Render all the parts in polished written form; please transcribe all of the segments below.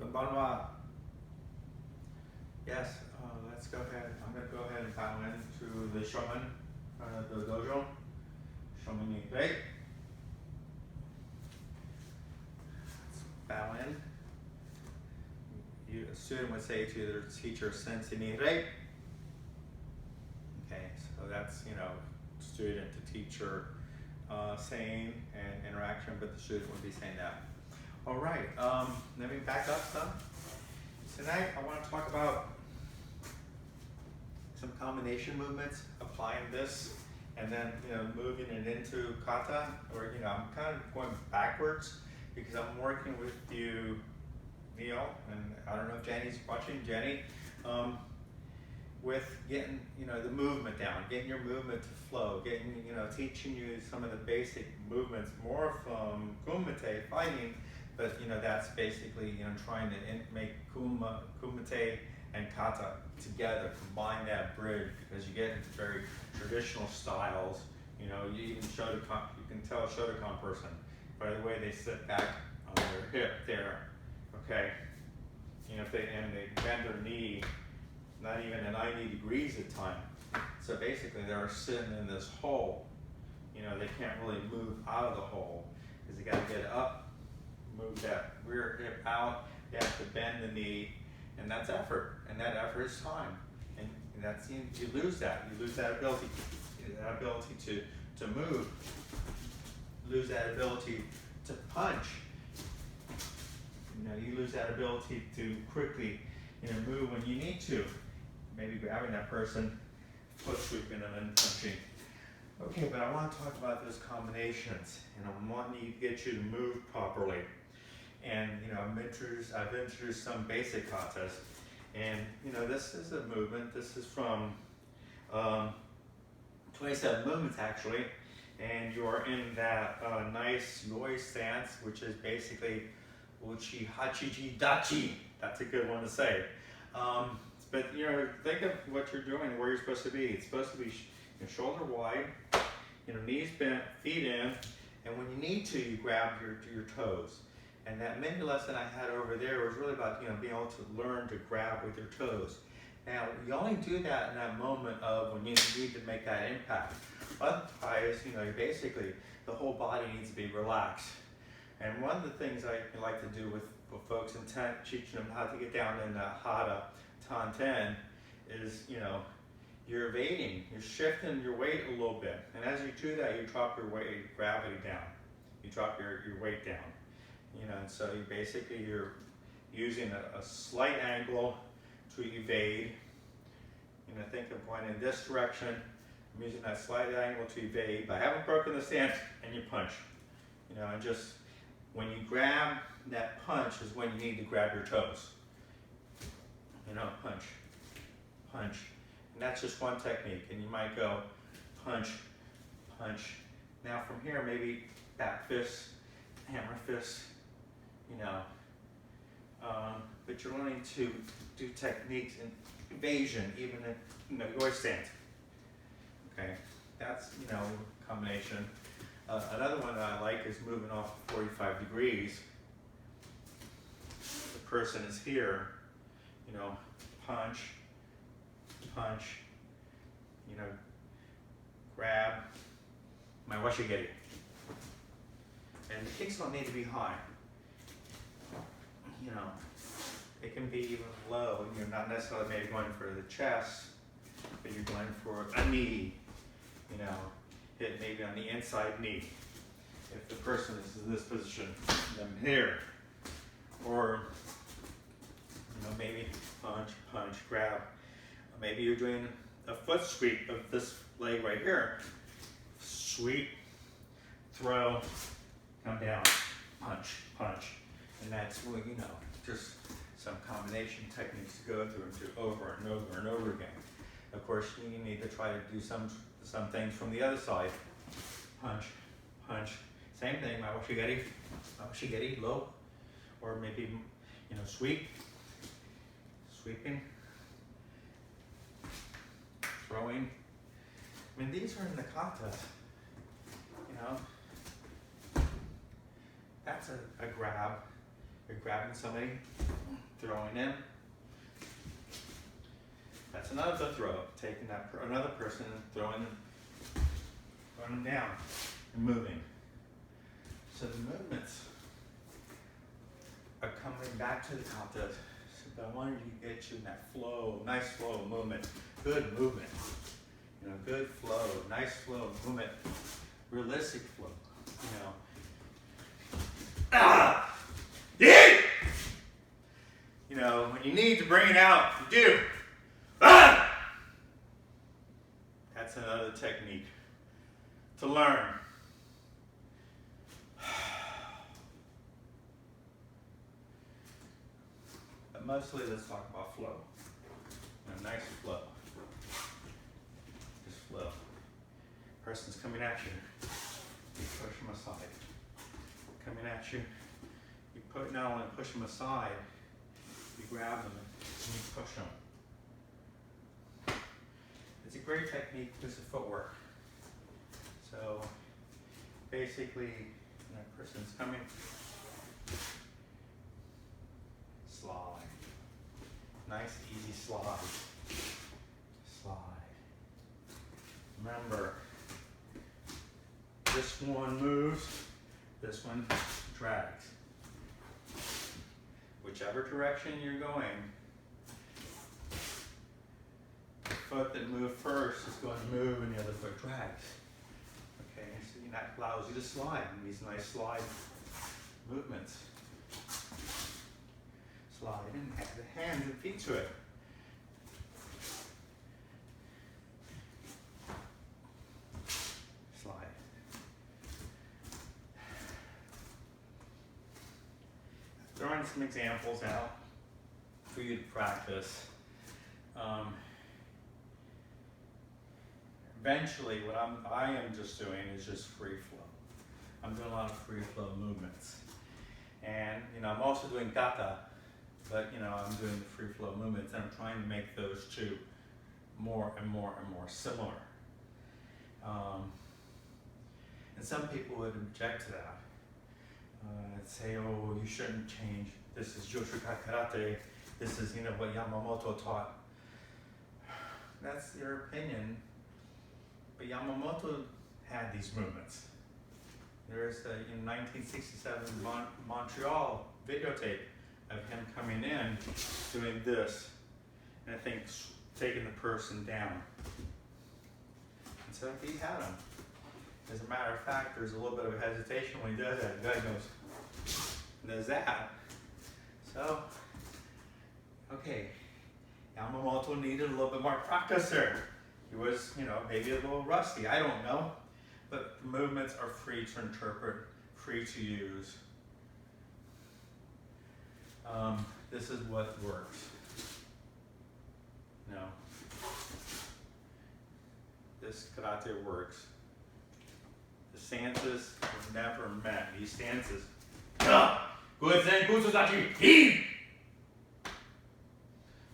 Konbanwa. Yes, let's go ahead. I'm going to go ahead and bow into the Shomen, the dojo. Shomen Nidai. Let's bow in. A student would say to their teacher, Sensei Nidai. Okay, so that's, student to teacher saying and interaction, but the student would be saying that. All right, let me back up some. Tonight I want to talk about some combination movements, applying this, and then moving it into kata, or I'm kind of going backwards because I'm working with you, Neil, and I don't know if Jenny's watching. Jenny, with getting the movement down, getting your movement to flow, getting teaching you some of the basic movements more from kumite fighting, but that's basically trying to make kumite and kata together, combine that bridge, because you get into very traditional styles. You even Shotokan, you can tell a Shotokan person by the way they sit back on their hip there. Okay, if they bend their knee, not even at 90 degrees at time. So basically they're sitting in this hole. They can't really move out of the hole because they got to get up, move that rear hip out. They have to bend the knee, and that's effort. And that effort is time. And that's you lose that. You lose that ability to move. Lose that ability to punch. You lose that ability to quickly move when you need to. Maybe grabbing that person, foot sweeping them and punching. Okay, but I want to talk about those combinations, and I want to get you to move properly. And I've introduced some basic katas, and this is a movement. This is from 27 movements actually, and you are in that nice yoi stance, which is basically uchi hachiji dachi. That's a good one to say. But think of what you're doing, where you're supposed to be. It's supposed to be shoulder wide, knees bent, feet in, and when you need to, you grab your toes. And that mini lesson I had over there was really about being able to learn to grab with your toes. Now you only do that in that moment of when you need to make that impact. Otherwise, basically the whole body needs to be relaxed. And one of the things I like to do with folks and teaching them how to get down in the Hata Tanten is, you're evading, you're shifting your weight a little bit. And as you do that, you drop your weight, gravity down. You drop your weight down. And so you're using a slight angle to evade. Think of going in this direction. I'm using that slight angle to evade, but I haven't broken the stance, and you punch. And just when you grab that punch is when you need to grab your toes. Punch, punch. And that's just one technique. And you might go punch, punch. Now from here, maybe back fist, hammer fist, but you're learning to do techniques in evasion, even in your stance. Okay, that's, combination. Another one that I like is moving off 45 degrees. The person is here, punch, punch, grab, my washigiri. And the kicks don't need to be high. It can be even low, and you're not necessarily maybe going for the chest, but you're going for a knee, hit maybe on the inside knee. If the person is in this position, then here. Or, maybe punch, punch, grab. Maybe you're doing a foot sweep of this leg right here. Sweep, throw, come down, punch, punch. And that's, just some combination techniques to go through and do over and over and over again. Of course, you need to try to do some things from the other side. Punch, punch. Same thing, my washigiri, low. Or maybe, sweep, sweeping, throwing. I mean, these are in the katas, That's a grab. You're grabbing somebody, throwing them. That's another throw. Taking that another person and throwing them down and moving. So the movements are coming back to the kata. So I wanted to get you in that flow, nice flow of movement, good movement. You know, good flow, nice flow of movement, realistic flow. You know. Yeah! You know, when you need to bring it out, you do. That's another technique to learn. But mostly, let's talk about flow. A nice flow. Just flow. Person's coming at you. You push them aside. Coming at you. You put not only push them aside, you grab them and you push them. It's a great technique because of footwork. So basically, that person's coming, slide. Nice, easy slide. Slide. Remember, this one moves, this one drags. Whichever direction you're going, the foot that moved first is going to move and the other foot drags. Okay, so that allows you to slide in these nice slide movements. Slide and add the hands and feet to it. Slide. Throwing some examples out for you to practice. Eventually, what I am just doing is just free flow. I'm doing a lot of free flow movements. And, you know, I'm also doing kata, but, you know, I'm doing the free flow movements, and I'm trying to make those two more and more and more similar. And some people would object to that. Say, oh, you shouldn't change. This is Joshukai Karate. This is, you know, what Yamamoto taught. That's your opinion. But Yamamoto had these movements. There's a 1967 Montreal videotape of him coming in, doing this, and I think taking the person down. And so he had him. As a matter of fact, there's a little bit of a hesitation when he does that. The guy goes, and does that. So, okay, Yamamoto needed a little bit more practice there. He was, you know, maybe a little rusty, I don't know. But the movements are free to interpret, free to use. This is what works. You know, this karate works. The stances were never meant. These stances,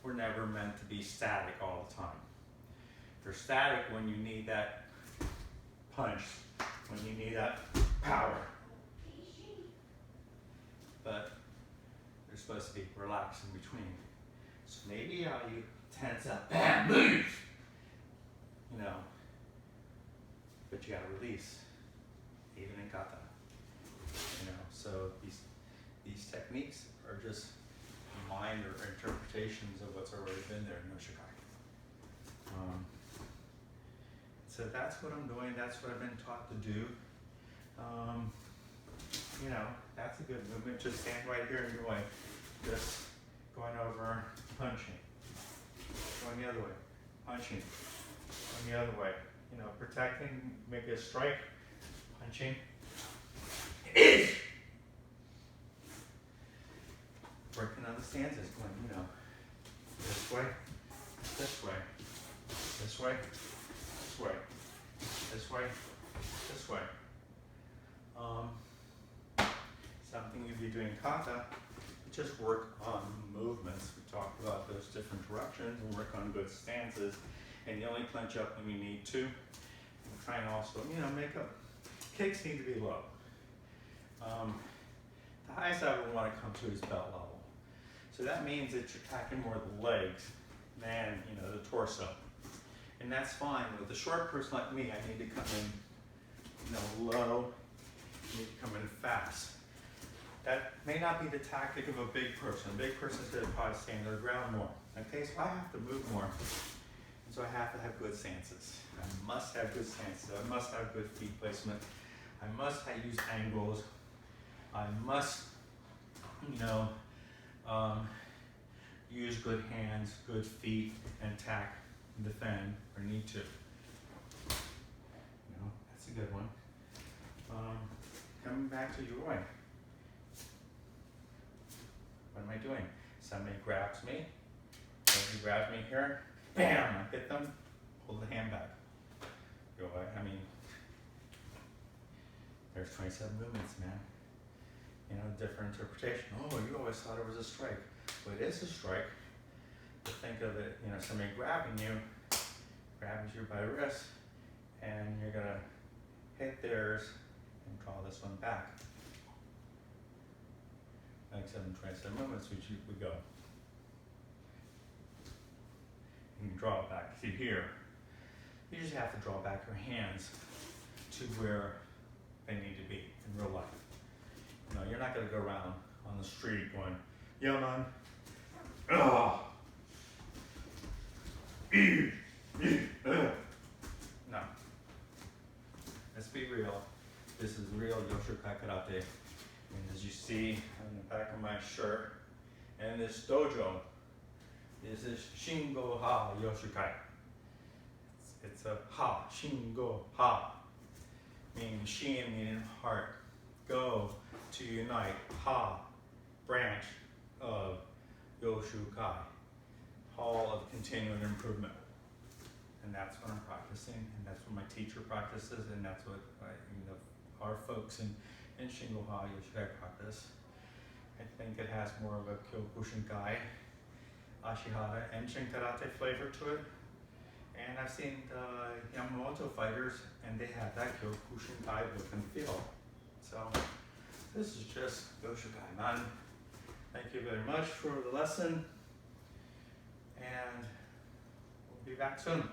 were never meant to be static all the time. They're static when you need that punch, when you need that power. But they're supposed to be relaxed in between. So maybe you tense up, bam, move, you know, but you gotta release, even in kata. You know, so these techniques are just minor interpretations of what's already been there in Noshikai. So that's what I'm doing, that's what I've been taught to do. You know, that's a good movement. Just stand right here and go away. Just going over, punching. Going the other way, punching. Going the other way. You know, protecting, make a strike, punching. Working on the stances, going, you know, this way, this way, this way, this way, this way, this way. Something you'd be doing kata, just work on movements. We talked about those different directions and work on good stances. And you only clench up when you need to. And try and also, you know, make up. Kicks need to be low. The highest I would want to come to is belt level. So that means that you're attacking more the legs than, you know, the torso. And that's fine. With a short person like me, I need to come in, you know, low. I need to come in fast. That may not be the tactic of a big person. A big person's going to probably stay on their ground more. Okay, so I have to move more. And so I have to have good stances. I must have good stances. I must have good feet placement. I must use angles. I must, you know, use good hands, good feet, and attack and defend or need to. You know, that's a good one. Coming back to Yoroi. What am I doing? Somebody grabs me. Somebody grabs me here. Bam! I hit them. Pull the hand back. Yoroi. I mean, there's 27 movements, man. You know, different interpretation. Oh, you always thought it was a strike. Well, it is a strike. But think of it, you know, somebody grabbing you, grabs you by the wrist, and you're gonna hit theirs and draw this one back. Like 27 movements, which you would go. You can draw it back. See here, you just have to draw back your hands to where they need to be in real life. You know, you're not gonna go around on the street going, yeah, man. Oh. No. Let's be real. This is real Yoshukai Karate. And as you see on the back of my shirt, and this dojo, this is Shingo Ha Yoshukai. It's a Ha, Shingo Ha. Meaning Shin meaning heart. Go to unite. Ha, branch of Yoshukai. Hall of continuing improvement. And that's what I'm practicing, and that's what my teacher practices, and that's what our folks in Shingo Ha Yoshukai practice. I think it has more of a Kyokushinkai, Ashihara, and Shin Karate flavor to it. And I've seen the Yamamoto fighters, and they have that Kyokushinkai look and feel. So this is just Yoshukai, man. Thank you very much for the lesson, and we'll be back soon.